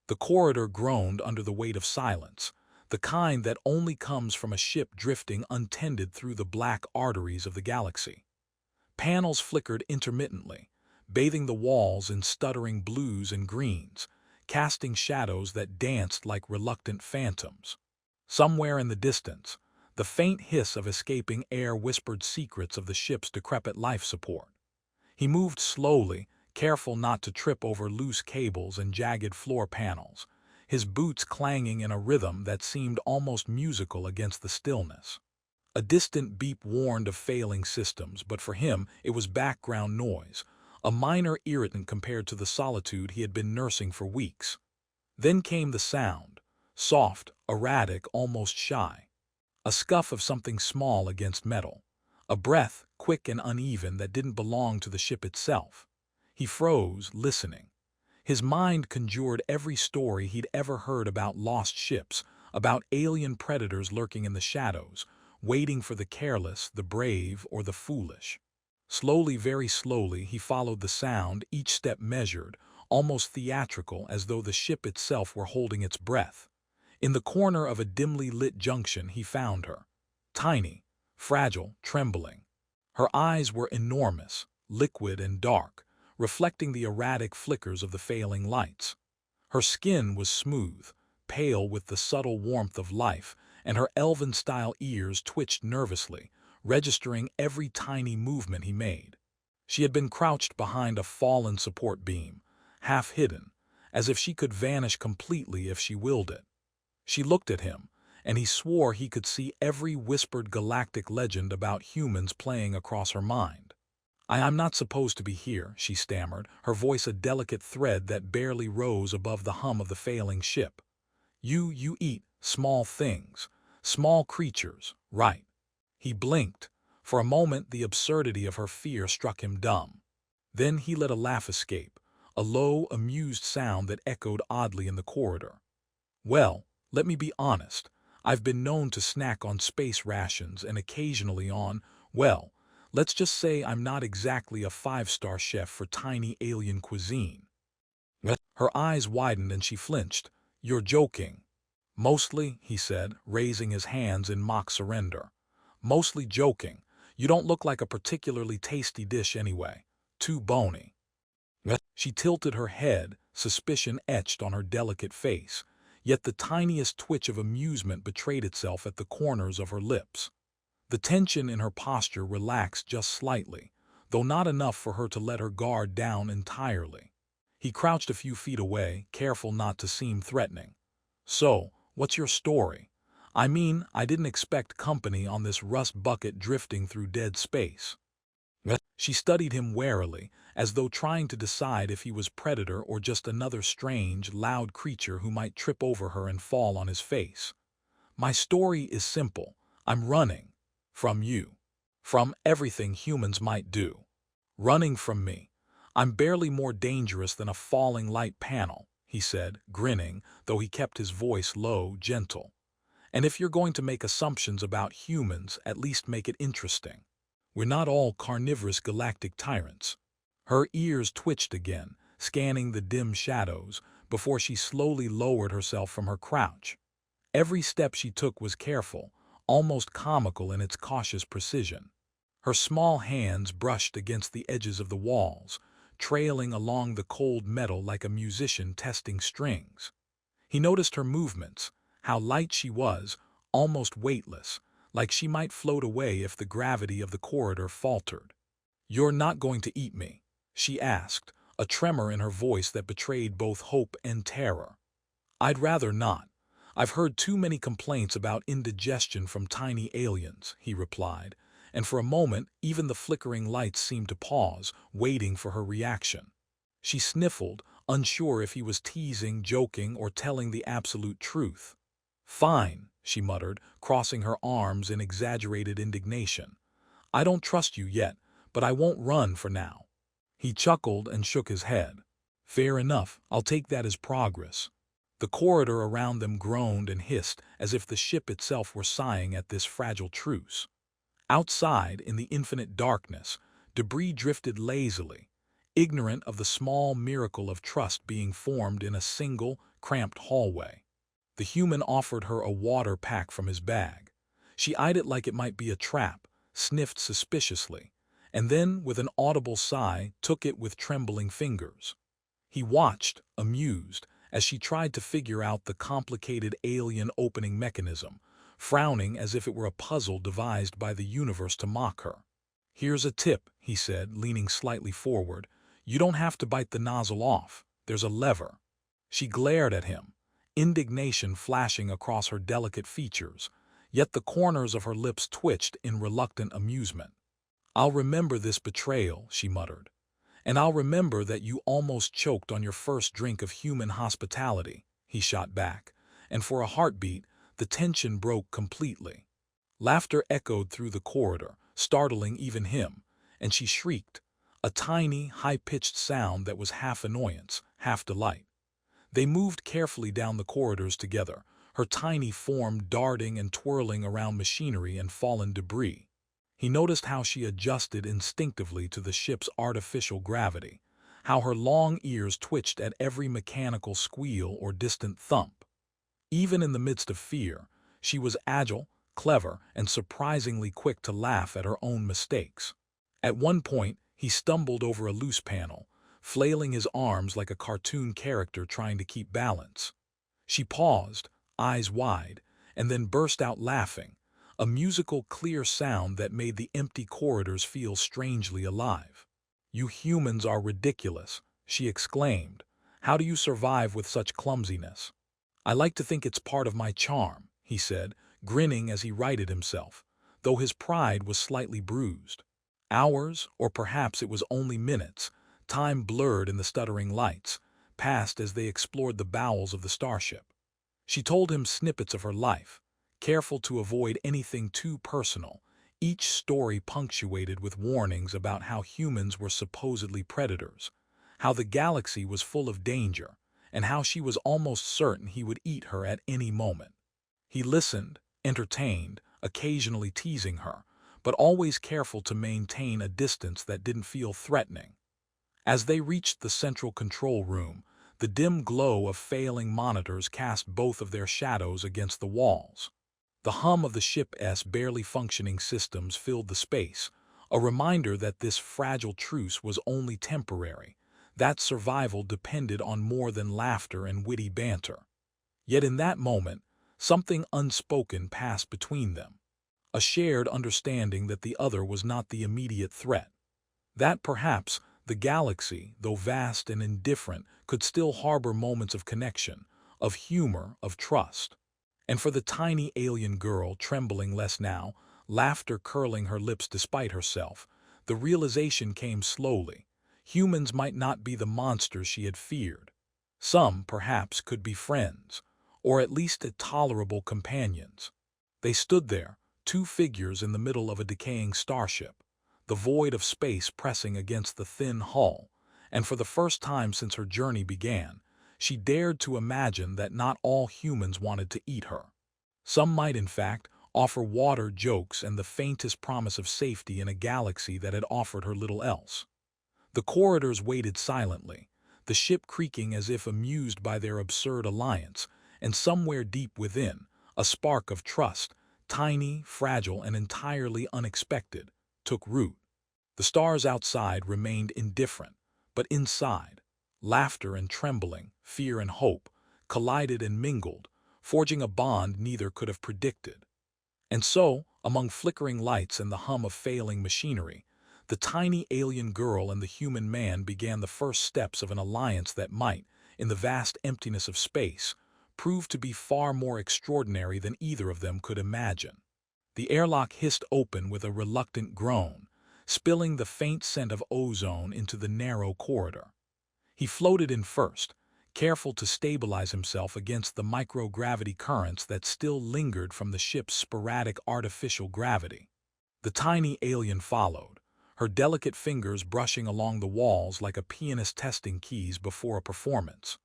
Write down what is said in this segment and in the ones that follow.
The corridor groaned under the weight of silence, the kind that only comes from a ship drifting untended through the black arteries of the galaxy. Panels flickered intermittently, bathing the walls in stuttering blues and greens, casting shadows that danced like reluctant phantoms. Somewhere in the distance, the faint hiss of escaping air whispered secrets of the ship's decrepit life support. He moved slowly, careful not to trip over loose cables and jagged floor panels, his boots clanging in a rhythm that seemed almost musical against the stillness. A distant beep warned of failing systems, but for him it was background noise, a minor irritant compared to the solitude he had been nursing for weeks. Then came the sound, soft, erratic, almost shy. A scuff of something small against metal. A breath, quick and uneven, that didn't belong to the ship itself. He froze, listening. His mind conjured every story he'd ever heard about lost ships, about alien predators lurking in the shadows, waiting for the careless, the brave, or the foolish. Slowly, very slowly, he followed the sound, each step measured, almost theatrical, as though the ship itself were holding its breath. In the corner of a dimly lit junction he found her. Tiny, fragile, trembling. Her eyes were enormous, liquid and dark, reflecting the erratic flickers of the failing lights. Her skin was smooth, pale with the subtle warmth of life, and her elven-style ears twitched nervously, registering every tiny movement he made. She had been crouched behind a fallen support beam, half hidden, as if she could vanish completely if she willed it. She looked at him, and he swore he could see every whispered galactic legend about humans playing across her mind. I'm not supposed to be here," she stammered, her voice a delicate thread that barely rose above the hum of the failing ship. You eat small things, small creatures, right?" He blinked. For a moment the absurdity of her fear struck him dumb. Then he let a laugh escape, a low, amused sound that echoed oddly in the corridor. "Well, let me be honest. I've been known to snack on space rations and occasionally on, well, let's just say I'm not exactly a five-star chef for tiny alien cuisine." Her eyes widened and she flinched. "You're joking." "Mostly," he said, raising his hands in mock surrender. "Mostly joking. You don't look like a particularly tasty dish anyway. Too bony." She tilted her head, suspicion etched on her delicate face, yet the tiniest twitch of amusement betrayed itself at the corners of her lips. The tension in her posture relaxed just slightly, though not enough for her to let her guard down entirely. He crouched a few feet away, careful not to seem threatening. "So, what's your story? I mean, I didn't expect company on this rust bucket drifting through dead space." She studied him warily, as though trying to decide if he was predator or just another strange, loud creature who might trip over her and fall on his face. "My story is simple. I'm running. From you. From everything humans might do. Running from me. I'm barely more dangerous than a falling light panel," he said, grinning, though he kept his voice low, gentle. "And if you're going to make assumptions about humans, at least make it interesting. We're not all carnivorous galactic tyrants." Her ears twitched again, scanning the dim shadows, before she slowly lowered herself from her crouch. Every step she took was careful, almost comical in its cautious precision. Her small hands brushed against the edges of the walls, trailing along the cold metal like a musician testing strings. He noticed her movements, how light she was, almost weightless, like she might float away if the gravity of the corridor faltered. "You're not going to eat me?" she asked, a tremor in her voice that betrayed both hope and terror. "I'd rather not. I've heard too many complaints about indigestion from tiny aliens," he replied, and for a moment even the flickering lights seemed to pause, waiting for her reaction. She sniffled, unsure if he was teasing, joking, or telling the absolute truth. "Fine," she muttered, crossing her arms in exaggerated indignation. "I don't trust you yet, but I won't run for now." He chuckled and shook his head. "Fair enough, I'll take that as progress." The corridor around them groaned and hissed as if the ship itself were sighing at this fragile truce. Outside, in the infinite darkness, debris drifted lazily, ignorant of the small miracle of trust being formed in a single, cramped hallway. The human offered her a water pack from his bag. She eyed it like it might be a trap, sniffed suspiciously, and then, with an audible sigh, took it with trembling fingers. He watched, amused, as she tried to figure out the complicated alien opening mechanism, frowning as if it were a puzzle devised by the universe to mock her. "Here's a tip," he said, leaning slightly forward. "You don't have to bite the nozzle off. There's a lever." She glared at him, indignation flashing across her delicate features, yet the corners of her lips twitched in reluctant amusement. "I'll remember this betrayal," she muttered. "And I'll remember that you almost choked on your first drink of human hospitality," he shot back, and for a heartbeat, the tension broke completely. Laughter echoed through the corridor, startling even him, and she shrieked, a tiny, high-pitched sound that was half annoyance, half delight. They moved carefully down the corridors together, her tiny form darting and twirling around machinery and fallen debris. He noticed how she adjusted instinctively to the ship's artificial gravity, how her long ears twitched at every mechanical squeal or distant thump. Even in the midst of fear, she was agile, clever, and surprisingly quick to laugh at her own mistakes. At one point, he stumbled over a loose panel, flailing his arms like a cartoon character trying to keep balance. She paused, eyes wide, and then burst out laughing, a musical, clear sound that made the empty corridors feel strangely alive. "You humans are ridiculous," she exclaimed. "How do you survive with such clumsiness?" "I like to think it's part of my charm," he said, grinning as he righted himself, though his pride was slightly bruised. Hours, or perhaps it was only minutes, time blurred in the stuttering lights, passed as they explored the bowels of the starship. She told him snippets of her life, careful to avoid anything too personal, each story punctuated with warnings about how humans were supposedly predators, how the galaxy was full of danger, and how she was almost certain he would eat her at any moment. He listened, entertained, occasionally teasing her, but always careful to maintain a distance that didn't feel threatening. As they reached the central control room, the dim glow of failing monitors cast both of their shadows against the walls. The hum of the ship's barely functioning systems filled the space, a reminder that this fragile truce was only temporary, that survival depended on more than laughter and witty banter. Yet in that moment, something unspoken passed between them, a shared understanding that the other was not the immediate threat, that perhaps the galaxy, though vast and indifferent, could still harbor moments of connection, of humor, of trust. And for the tiny alien girl, trembling less now, laughter curling her lips despite herself, the realization came slowly. Humans might not be the monsters she had feared. Some, perhaps, could be friends, or at least tolerable companions. They stood there, two figures in the middle of a decaying starship, the void of space pressing against the thin hull, and for the first time since her journey began, she dared to imagine that not all humans wanted to eat her. Some might, in fact, offer water, jokes, and the faintest promise of safety in a galaxy that had offered her little else. The corridors waited silently, the ship creaking as if amused by their absurd alliance, and somewhere deep within, a spark of trust, tiny, fragile, and entirely unexpected, took root. The stars outside remained indifferent, but inside, laughter and trembling, fear and hope, collided and mingled, forging a bond neither could have predicted. And so, among flickering lights and the hum of failing machinery, the tiny alien girl and the human man began the first steps of an alliance that might, in the vast emptiness of space, prove to be far more extraordinary than either of them could imagine. The airlock hissed open with a reluctant groan, spilling the faint scent of ozone into the narrow corridor. He floated in first, careful to stabilize himself against the microgravity currents that still lingered from the ship's sporadic artificial gravity. The tiny alien followed, her delicate fingers brushing along the walls like a pianist testing keys before a performance.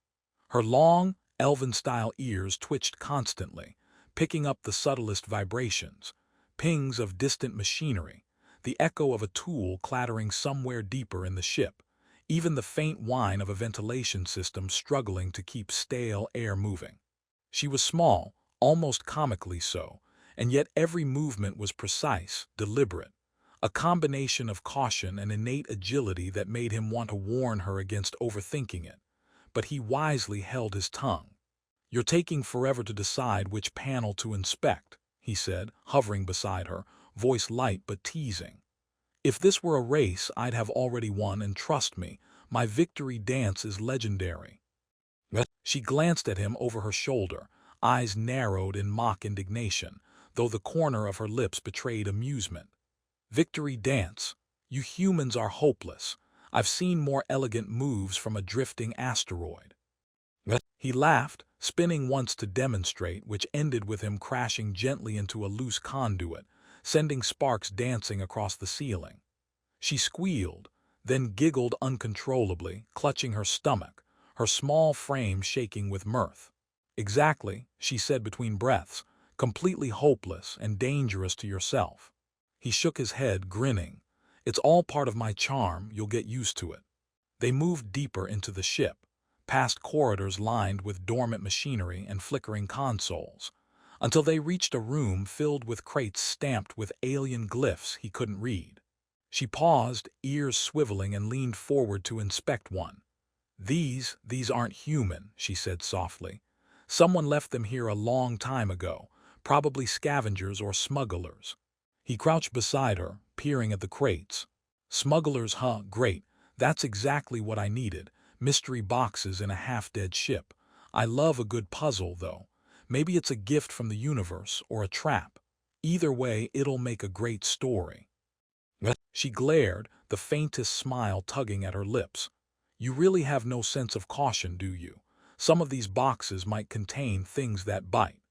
Her long, elven-style ears twitched constantly, picking up the subtlest vibrations, pings of distant machinery, the echo of a tool clattering somewhere deeper in the ship, even the faint whine of a ventilation system struggling to keep stale air moving. She was small, almost comically so, and yet every movement was precise, deliberate, a combination of caution and innate agility that made him want to warn her against overthinking it. But he wisely held his tongue. "You're taking forever to decide which panel to inspect," he said, hovering beside her, voice light but teasing. "If this were a race, I'd have already won, and trust me, my victory dance is legendary." She glanced at him over her shoulder, eyes narrowed in mock indignation, though the corner of her lips betrayed amusement. "Victory dance? You humans are hopeless. I've seen more elegant moves from a drifting asteroid." He laughed, spinning once to demonstrate, which ended with him crashing gently into a loose conduit, sending sparks dancing across the ceiling. She squealed, then giggled uncontrollably, clutching her stomach, her small frame shaking with mirth. "Exactly," she said between breaths, "completely hopeless and dangerous to yourself." He shook his head, grinning. "It's all part of my charm, you'll get used to it." They moved deeper into the ship, past corridors lined with dormant machinery and flickering consoles, until they reached a room filled with crates stamped with alien glyphs he couldn't read. She paused, ears swiveling, and leaned forward to inspect one. These aren't human," she said softly. "Someone left them here a long time ago, probably scavengers or smugglers." He crouched beside her, peering at the crates. "Smugglers, huh? Great. That's exactly what I needed. Mystery boxes in a half-dead ship. I love a good puzzle, though. Maybe it's a gift from the universe or a trap. Either way, it'll make a great story." She glared, the faintest smile tugging at her lips. "You really have no sense of caution, do you? Some of these boxes might contain things that bite."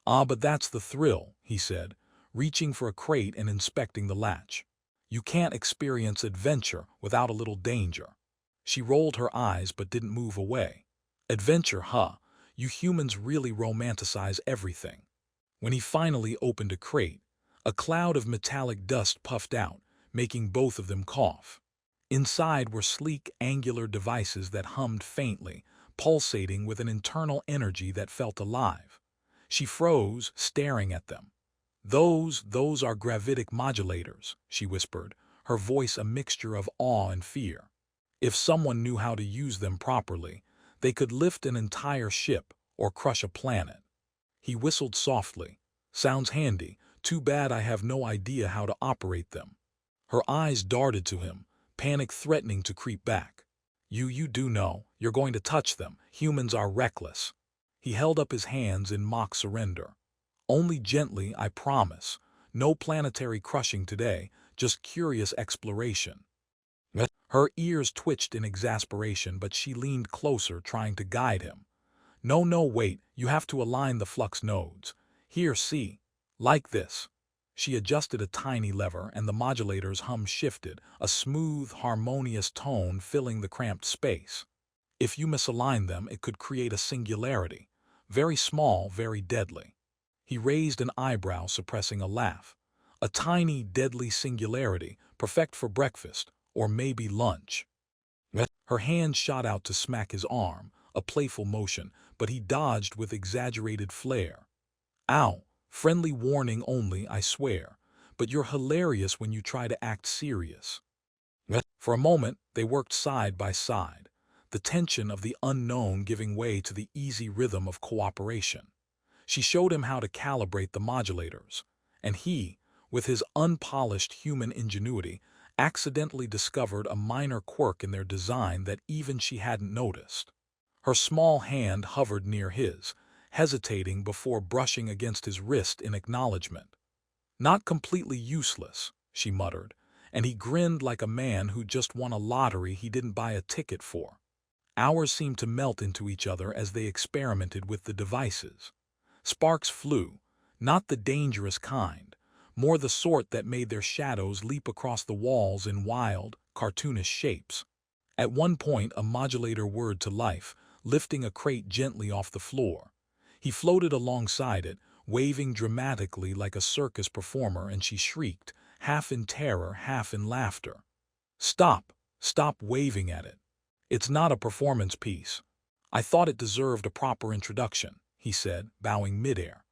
"Ah, but that's the thrill," he said, reaching for a crate and inspecting the latch. "You can't experience adventure without a little danger." She rolled her eyes but didn't move away. "Adventure, huh? You humans really romanticize everything." When he finally opened a crate, a cloud of metallic dust puffed out, making both of them cough. Inside were sleek, angular devices that hummed faintly, pulsating with an internal energy that felt alive. She froze, staring at them. Those are gravitic modulators," she whispered, her voice a mixture of awe and fear. "If someone knew how to use them properly, they could lift an entire ship or crush a planet." He whistled softly. "Sounds handy. Too bad I have no idea how to operate them." Her eyes darted to him, panic threatening to creep back. You do know. You're going to touch them. Humans are reckless." He held up his hands in mock surrender. "Only gently, I promise. No planetary crushing today, just curious exploration." Her ears twitched in exasperation, but she leaned closer, trying to guide him. No, wait, you have to align the flux nodes. Here, see. Like this." She adjusted a tiny lever, and the modulator's hum shifted, a smooth, harmonious tone filling the cramped space. "If you misalign them, it could create a singularity. Very small, very deadly." He raised an eyebrow, suppressing a laugh. "A tiny, deadly singularity, perfect for breakfast, or maybe lunch." Her hand shot out to smack his arm, a playful motion, but he dodged with exaggerated flair. "Ow, friendly warning only, I swear, but you're hilarious when you try to act serious." For a moment, they worked side by side, the tension of the unknown giving way to the easy rhythm of cooperation. She showed him how to calibrate the modulators, and he, with his unpolished human ingenuity, accidentally discovered a minor quirk in their design that even she hadn't noticed. Her small hand hovered near his, hesitating before brushing against his wrist in acknowledgement. "Not completely useless," she muttered, and he grinned like a man who just won a lottery he didn't buy a ticket for. Hours seemed to melt into each other as they experimented with the devices. Sparks flew, not the dangerous kind, more the sort that made their shadows leap across the walls in wild, cartoonish shapes. At one point, a modulator whirred to life, lifting a crate gently off the floor. He floated alongside it, waving dramatically like a circus performer, and she shrieked, half in terror, half in laughter. Stop waving at it," It's not a performance piece. I thought it deserved a proper introduction, he said, bowing midair.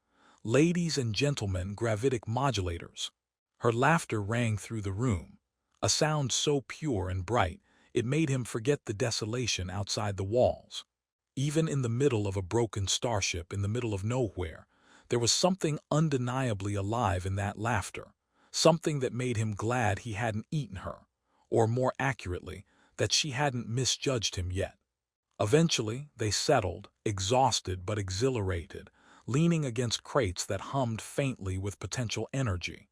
Ladies and gentlemen, gravitic modulators. Her laughter rang through the room, a sound so pure and bright it made him forget the desolation outside the walls. Even in the middle of a broken starship in the middle of nowhere, there was something undeniably alive in that laughter, something that made him glad he hadn't eaten her, or more accurately, that she hadn't misjudged him yet. Eventually, they settled, exhausted but exhilarated, leaning against crates that hummed faintly with potential energy.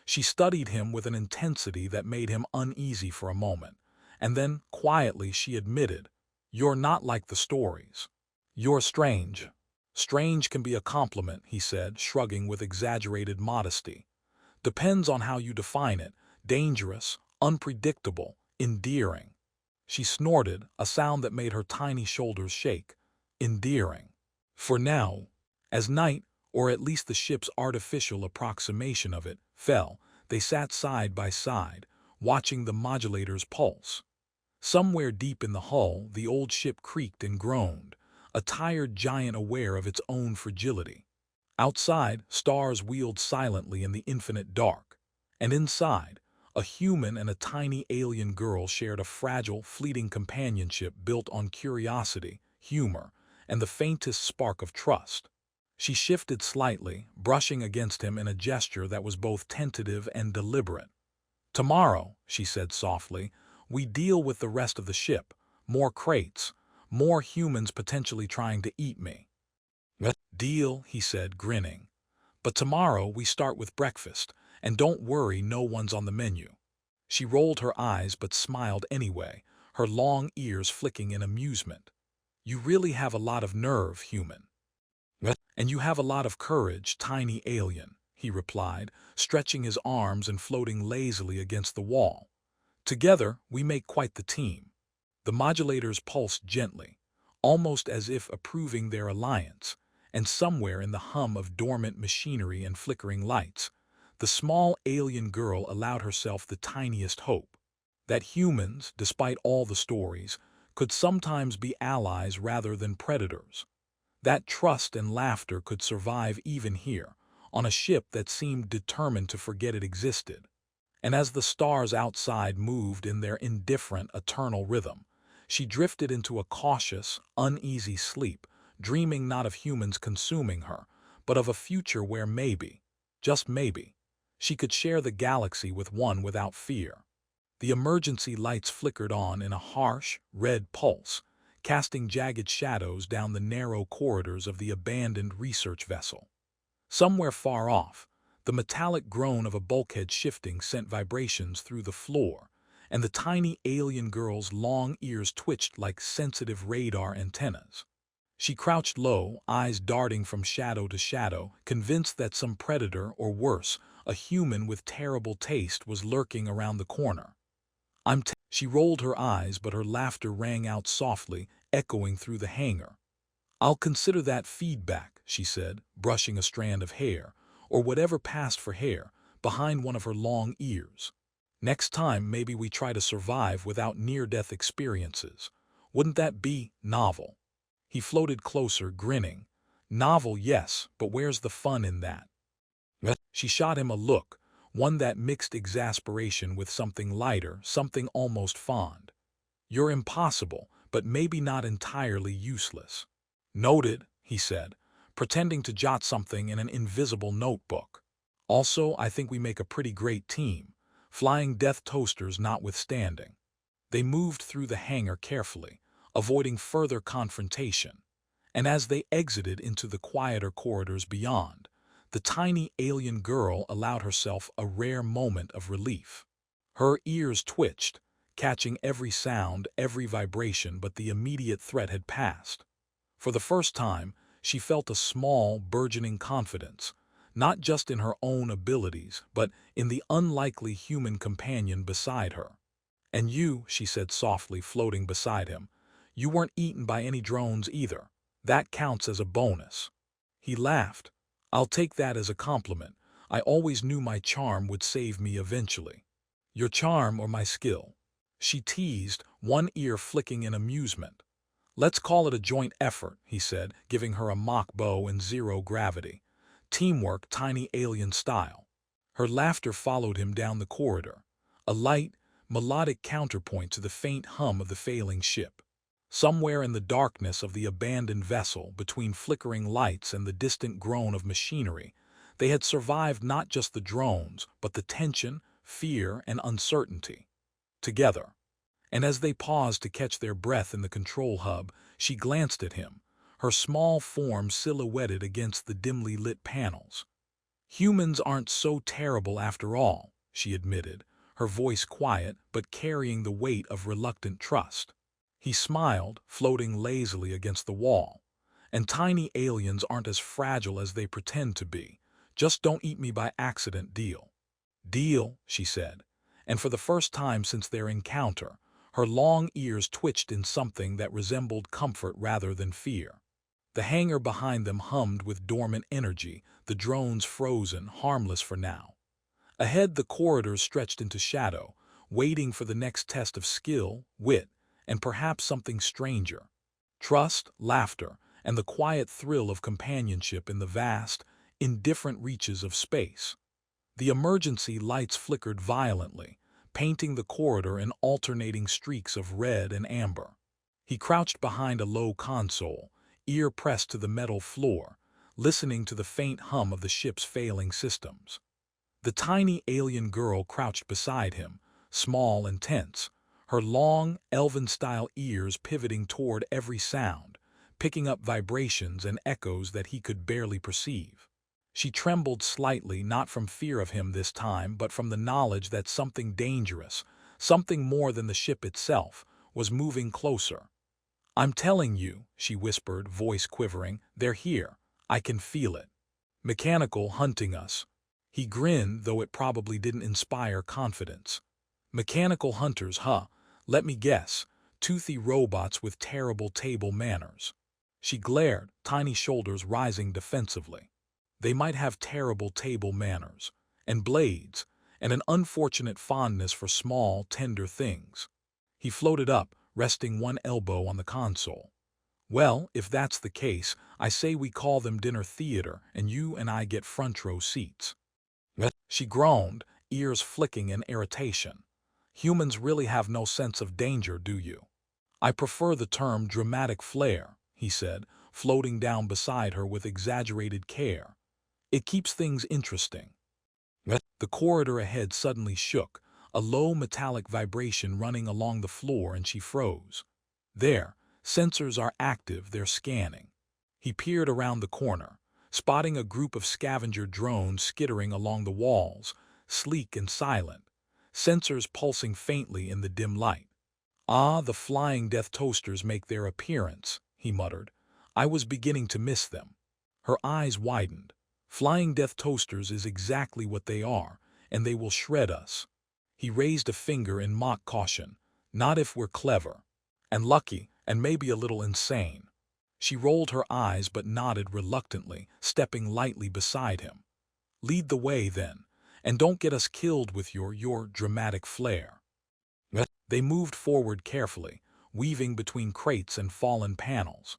She studied him with an intensity that made him uneasy for a moment, and then, quietly, she admitted, "You're not like the stories. You're strange." "Strange can be a compliment," he said, shrugging with exaggerated modesty. "Depends on how you define it. Dangerous, unpredictable, endearing." She snorted, a sound that made her tiny shoulders shake. Endearing. For now, as night, or at least the ship's artificial approximation of it, fell, they sat side by side, watching the modulator's pulse. Somewhere deep in the hull, the old ship creaked and groaned, a tired giant aware of its own fragility. Outside, stars wheeled silently in the infinite dark, and inside, a human and a tiny alien girl shared a fragile, fleeting companionship built on curiosity, humor, and the faintest spark of trust. She shifted slightly, brushing against him in a gesture that was both tentative and deliberate. "Tomorrow," she said softly, "we deal with the rest of the ship, more crates, more humans potentially trying to eat me." "Deal," he said, grinning. "But tomorrow we start with breakfast, and don't worry, no one's on the menu." She rolled her eyes but smiled anyway, her long ears flicking in amusement. "You really have a lot of nerve, human." "And you have a lot of courage, tiny alien," he replied, stretching his arms and floating lazily against the wall. "Together, we make quite the team." The modulators pulsed gently, almost as if approving their alliance, and somewhere in the hum of dormant machinery and flickering lights, the small alien girl allowed herself the tiniest hope, that humans, despite all the stories, could sometimes be allies rather than predators. That trust and laughter could survive even here, on a ship that seemed determined to forget it existed. And as the stars outside moved in their indifferent, eternal rhythm, she drifted into a cautious, uneasy sleep, dreaming not of humans consuming her, but of a future where maybe, just maybe, she could share the galaxy with one without fear. The emergency lights flickered on in a harsh, red pulse, casting jagged shadows down the narrow corridors of the abandoned research vessel. Somewhere far off, the metallic groan of a bulkhead shifting sent vibrations through the floor, and the tiny alien girl's long ears twitched like sensitive radar antennas. She crouched low, eyes darting from shadow to shadow, convinced that some predator, or worse, a human with terrible taste, was lurking around the corner. She rolled her eyes, but her laughter rang out softly, echoing through the hangar. "I'll consider that feedback," she said, brushing a strand of hair, or whatever passed for hair, behind one of her long ears. "Next time maybe we try to survive without near-death experiences. Wouldn't that be novel?" He floated closer, grinning. "Novel, yes, but where's the fun in that?" She shot him a look, one that mixed exasperation with something lighter, something almost fond. "You're impossible, but maybe not entirely useless." "Noted," he said, pretending to jot something in an invisible notebook. "Also, I think we make a pretty great team, flying death toasters notwithstanding." They moved through the hangar carefully, avoiding further confrontation, and as they exited into the quieter corridors beyond, the tiny alien girl allowed herself a rare moment of relief. Her ears twitched, catching every sound, every vibration, but the immediate threat had passed. For the first time, she felt a small, burgeoning confidence, not just in her own abilities, but in the unlikely human companion beside her. "And you," she said softly, floating beside him, "you weren't eaten by any drones either. That counts as a bonus." He laughed. "I'll take that as a compliment. I always knew my charm would save me eventually." "Your charm or my skill?" She teased, one ear flicking in amusement. "Let's call it a joint effort," he said, giving her a mock bow in zero gravity. "Teamwork, tiny alien style." Her laughter followed him down the corridor, a light, melodic counterpoint to the faint hum of the failing ship. Somewhere in the darkness of the abandoned vessel, between flickering lights and the distant groan of machinery, they had survived not just the drones, but the tension, fear, and uncertainty. Together. And as they paused to catch their breath in the control hub, she glanced at him, her small form silhouetted against the dimly lit panels. "Humans aren't so terrible after all," she admitted, her voice quiet but carrying the weight of reluctant trust. He smiled, floating lazily against the wall. "And tiny aliens aren't as fragile as they pretend to be. Just don't eat me by accident, deal." "Deal," she said, and for the first time since their encounter, her long ears twitched in something that resembled comfort rather than fear. The hangar behind them hummed with dormant energy, the drones frozen, harmless for now. Ahead, the corridors stretched into shadow, waiting for the next test of skill, wit, and perhaps something stranger. Trust, laughter, and the quiet thrill of companionship in the vast, indifferent reaches of space. The emergency lights flickered violently, painting the corridor in alternating streaks of red and amber. He crouched behind a low console, ear pressed to the metal floor, listening to the faint hum of the ship's failing systems. The tiny alien girl crouched beside him, small and tense, her long, elven-style ears pivoting toward every sound, picking up vibrations and echoes that he could barely perceive. She trembled slightly, not from fear of him this time, but from the knowledge that something dangerous, something more than the ship itself, was moving closer. "I'm telling you," she whispered, voice quivering, "they're here. I can feel it. Mechanical hunting us." He grinned, though it probably didn't inspire confidence. "Mechanical hunters, huh? Let me guess. Toothy robots with terrible table manners." She glared, tiny shoulders rising defensively. "They might have terrible table manners, and blades, and an unfortunate fondness for small, tender things." He floated up, resting one elbow on the console. "Well, if that's the case, I say we call them dinner theater, and you and I get front row seats." She groaned, ears flicking in irritation. "Humans really have no sense of danger, do you?" "I prefer the term dramatic flair," he said, floating down beside her with exaggerated care. "It keeps things interesting." The corridor ahead suddenly shook, a low metallic vibration running along the floor, and she froze. "There, sensors are active, they're scanning." He peered around the corner, spotting a group of scavenger drones skittering along the walls, sleek and silent, sensors pulsing faintly in the dim light. "Ah, the flying death toasters make their appearance," he muttered. "I was beginning to miss them." Her eyes widened. "Flying death toasters is exactly what they are, and they will shred us." He raised a finger in mock caution. "Not if we're clever. And lucky, and maybe a little insane." She rolled her eyes but nodded reluctantly, stepping lightly beside him. "Lead the way, then, and don't get us killed with your dramatic flair." They moved forward carefully, weaving between crates and fallen panels.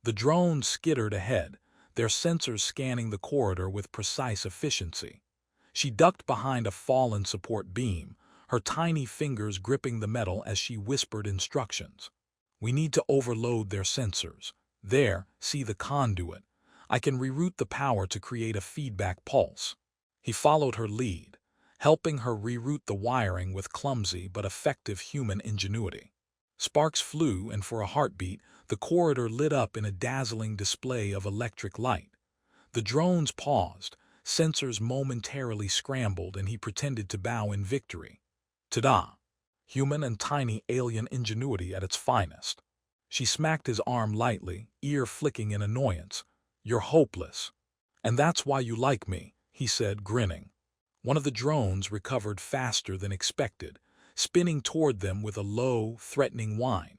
The drones skittered ahead, their sensors scanning the corridor with precise efficiency. She ducked behind a fallen support beam, her tiny fingers gripping the metal as she whispered instructions. "We need to overload their sensors. There, see the conduit. I can reroute the power to create a feedback pulse." He followed her lead, helping her reroute the wiring with clumsy but effective human ingenuity. Sparks flew, and for a heartbeat, the corridor lit up in a dazzling display of electric light. The drones paused, sensors momentarily scrambled, and he pretended to bow in victory. Ta-da! Human and tiny alien ingenuity at its finest. She smacked his arm lightly, ear flicking in annoyance. "You're hopeless." "And that's why you like me," he said, grinning. One of the drones recovered faster than expected, spinning toward them with a low, threatening whine.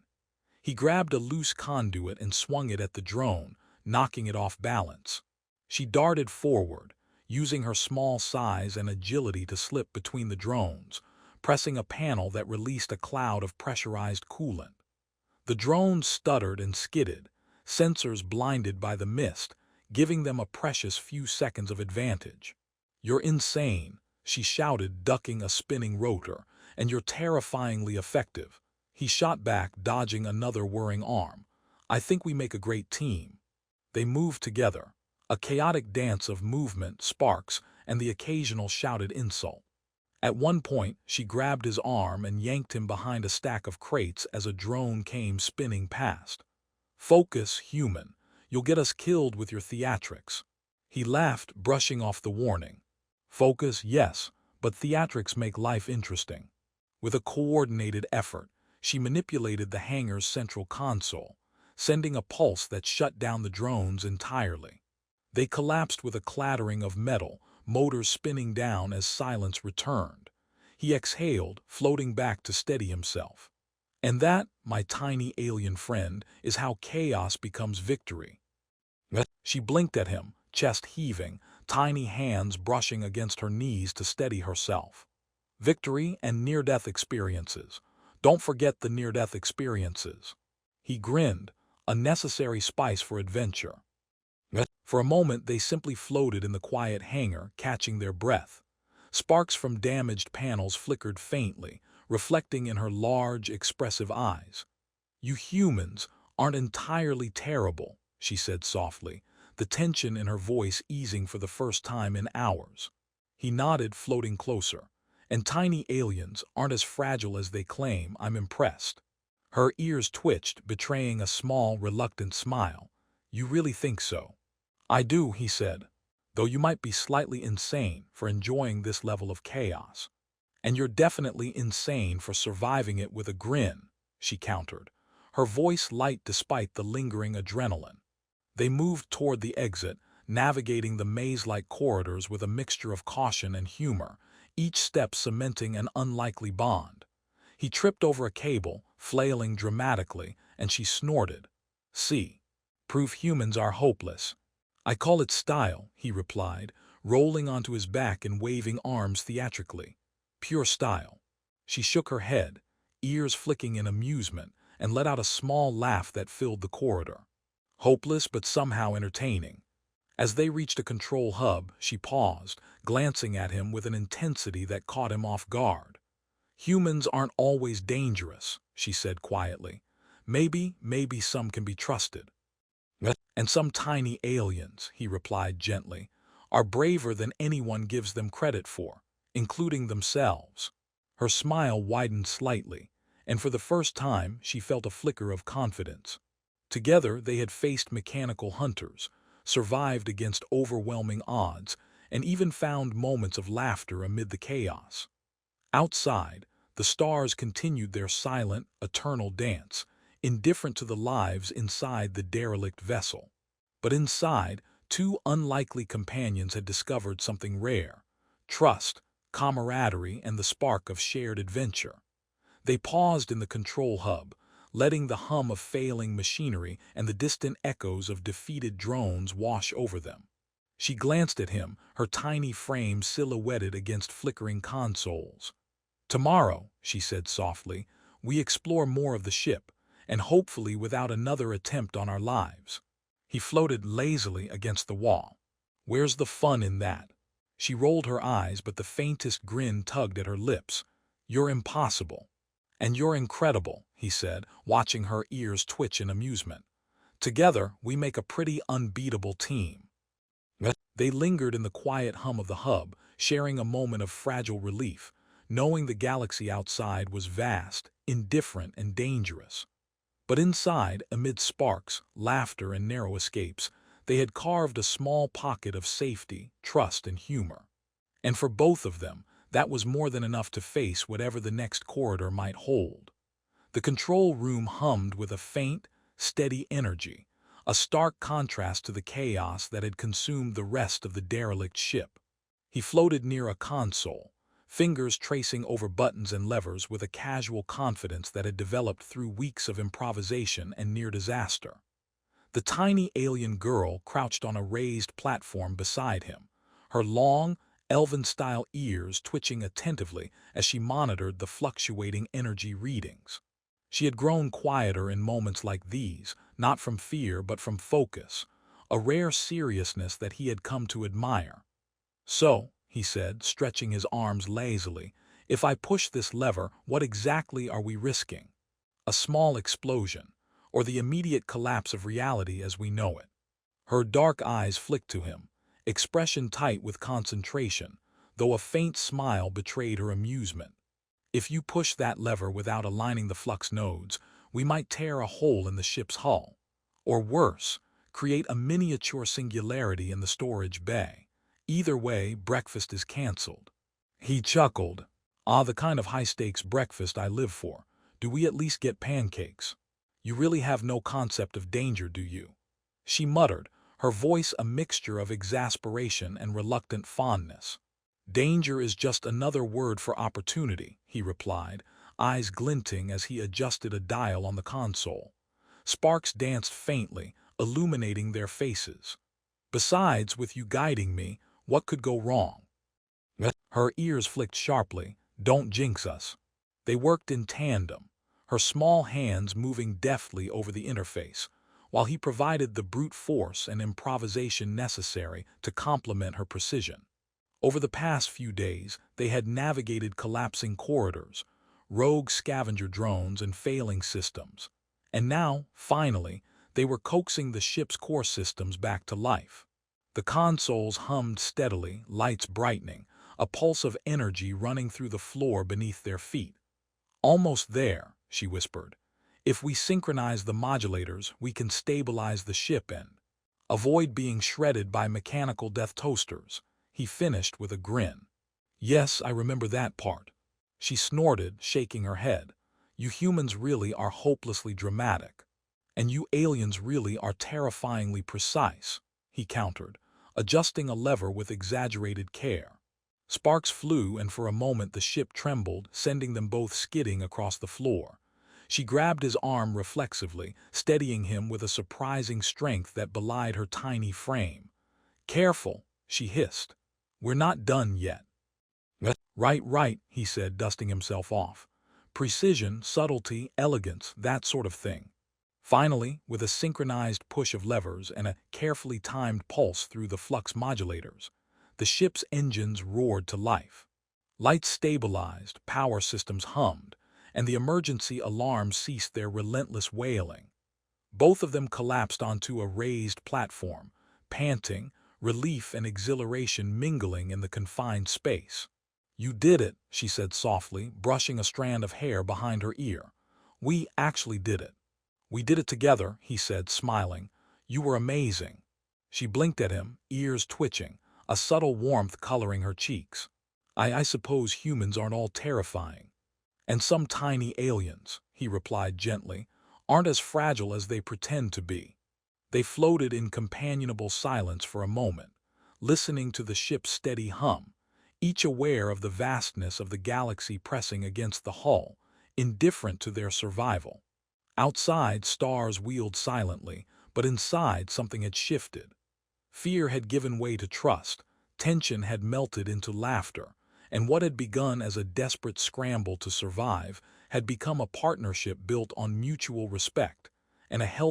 He grabbed a loose conduit and swung it at the drone, knocking it off balance. She darted forward, using her small size and agility to slip between the drones, pressing a panel that released a cloud of pressurized coolant. The drones stuttered and skidded, sensors blinded by the mist, giving them a precious few seconds of advantage. "You're insane," she shouted, ducking a spinning rotor, "and you're terrifyingly effective." He shot back, dodging another whirring arm. "I think we make a great team." They moved together, a chaotic dance of movement, sparks, and the occasional shouted insult. At one point, she grabbed his arm and yanked him behind a stack of crates as a drone came spinning past. "Focus, human. You'll get us killed with your theatrics." He laughed, brushing off the warning. "Focus, yes, but theatrics make life interesting." With a coordinated effort, she manipulated the hangar's central console, sending a pulse that shut down the drones entirely. They collapsed with a clattering of metal, motors spinning down as silence returned. He exhaled, floating back to steady himself. "And that, my tiny alien friend, is how chaos becomes victory." She blinked at him, chest heaving, tiny hands brushing against her knees to steady herself. "Victory and near-death experiences. Don't forget the near-death experiences." He grinned, a necessary spice for adventure. For a moment they simply floated in the quiet hangar, catching their breath. Sparks from damaged panels flickered faintly, reflecting in her large, expressive eyes. "You humans aren't entirely terrible," she said softly, the tension in her voice easing for the first time in hours. He nodded, floating closer. "And tiny aliens aren't as fragile as they claim. I'm impressed." Her ears twitched, betraying a small, reluctant smile. "You really think so?" "I do," he said, "though you might be slightly insane for enjoying this level of chaos." "And you're definitely insane for surviving it with a grin," she countered, her voice light despite the lingering adrenaline. They moved toward the exit, navigating the maze-like corridors with a mixture of caution and humor, each step cementing an unlikely bond. He tripped over a cable, flailing dramatically, and she snorted. "See, proof humans are hopeless." "I call it style," he replied, rolling onto his back and waving arms theatrically. "Pure style." She shook her head, ears flicking in amusement, and let out a small laugh that filled the corridor. "Hopeless but somehow entertaining." As they reached a control hub, she paused, glancing at him with an intensity that caught him off guard. "Humans aren't always dangerous," she said quietly. Maybe some can be trusted." "And some tiny aliens," he replied gently, "are braver than anyone gives them credit for, including themselves." Her smile widened slightly, and for the first time she felt a flicker of confidence. Together they had faced mechanical hunters, survived against overwhelming odds, and even found moments of laughter amid the chaos. Outside, the stars continued their silent, eternal dance, indifferent to the lives inside the derelict vessel. But inside, two unlikely companions had discovered something rare: trust, camaraderie, and the spark of shared adventure. They paused in the control hub, letting the hum of failing machinery and the distant echoes of defeated drones wash over them. She glanced at him, her tiny frame silhouetted against flickering consoles. "Tomorrow," she said softly, "we explore more of the ship, and hopefully without another attempt on our lives." He floated lazily against the wall. "Where's the fun in that?" She rolled her eyes, but the faintest grin tugged at her lips. "You're impossible." "And you're incredible," he said, watching her ears twitch in amusement. "Together, we make a pretty unbeatable team." They lingered in the quiet hum of the hub, sharing a moment of fragile relief, knowing the galaxy outside was vast, indifferent, and dangerous. But inside, amid sparks, laughter, and narrow escapes, they had carved a small pocket of safety, trust, and humor. And for both of them, that was more than enough to face whatever the next corridor might hold. The control room hummed with a faint, steady energy, a stark contrast to the chaos that had consumed the rest of the derelict ship. He floated near a console, fingers tracing over buttons and levers with a casual confidence that had developed through weeks of improvisation and near disaster. The tiny alien girl crouched on a raised platform beside him, her long, elven-style ears twitching attentively as she monitored the fluctuating energy readings. She had grown quieter in moments like these, not from fear but from focus, a rare seriousness that he had come to admire. "So," he said, stretching his arms lazily, "if I push this lever, what exactly are we risking? A small explosion, or the immediate collapse of reality as we know it?" Her dark eyes flicked to him, expression tight with concentration, though a faint smile betrayed her amusement. "If you push that lever without aligning the flux nodes, we might tear a hole in the ship's hull. Or worse, create a miniature singularity in the storage bay. Either way, breakfast is canceled." He chuckled. "Ah, the kind of high-stakes breakfast I live for. Do we at least get pancakes? You really have no concept of danger, do you?" She muttered, her voice a mixture of exasperation and reluctant fondness. "Danger is just another word for opportunity," he replied, eyes glinting as he adjusted a dial on the console. Sparks danced faintly, illuminating their faces. "Besides, with you guiding me, what could go wrong?" Her ears flicked sharply. "Don't jinx us." They worked in tandem, her small hands moving deftly over the interface, while he provided the brute force and improvisation necessary to complement her precision. Over the past few days, they had navigated collapsing corridors, rogue scavenger drones and failing systems. And now, finally, they were coaxing the ship's core systems back to life. The consoles hummed steadily, lights brightening, a pulse of energy running through the floor beneath their feet. "Almost there," she whispered. "If we synchronize the modulators, we can stabilize the ship and avoid being shredded by mechanical death toasters," he finished with a grin. "Yes, I remember that part." She snorted, shaking her head. "You humans really are hopelessly dramatic. And you aliens really are terrifyingly precise," he countered, adjusting a lever with exaggerated care. Sparks flew, and for a moment the ship trembled, sending them both skidding across the floor. She grabbed his arm reflexively, steadying him with a surprising strength that belied her tiny frame. "Careful," she hissed. "We're not done yet." Right, he said, dusting himself off. "Precision, subtlety, elegance, that sort of thing." Finally, with a synchronized push of levers and a carefully timed pulse through the flux modulators, the ship's engines roared to life. Lights stabilized, power systems hummed, and the emergency alarms ceased their relentless wailing. Both of them collapsed onto a raised platform, panting, relief and exhilaration mingling in the confined space. "You did it," she said softly, brushing a strand of hair behind her ear. "We actually did it." "We did it together," he said, smiling. "You were amazing." She blinked at him, ears twitching, a subtle warmth coloring her cheeks. I suppose humans aren't all terrifying." "And some tiny aliens," he replied gently, "aren't as fragile as they pretend to be." They floated in companionable silence for a moment, listening to the ship's steady hum, each aware of the vastness of the galaxy pressing against the hull, indifferent to their survival. Outside, stars wheeled silently, but inside something had shifted. Fear had given way to trust, tension had melted into laughter, and what had begun as a desperate scramble to survive had become a partnership built on mutual respect and a healthy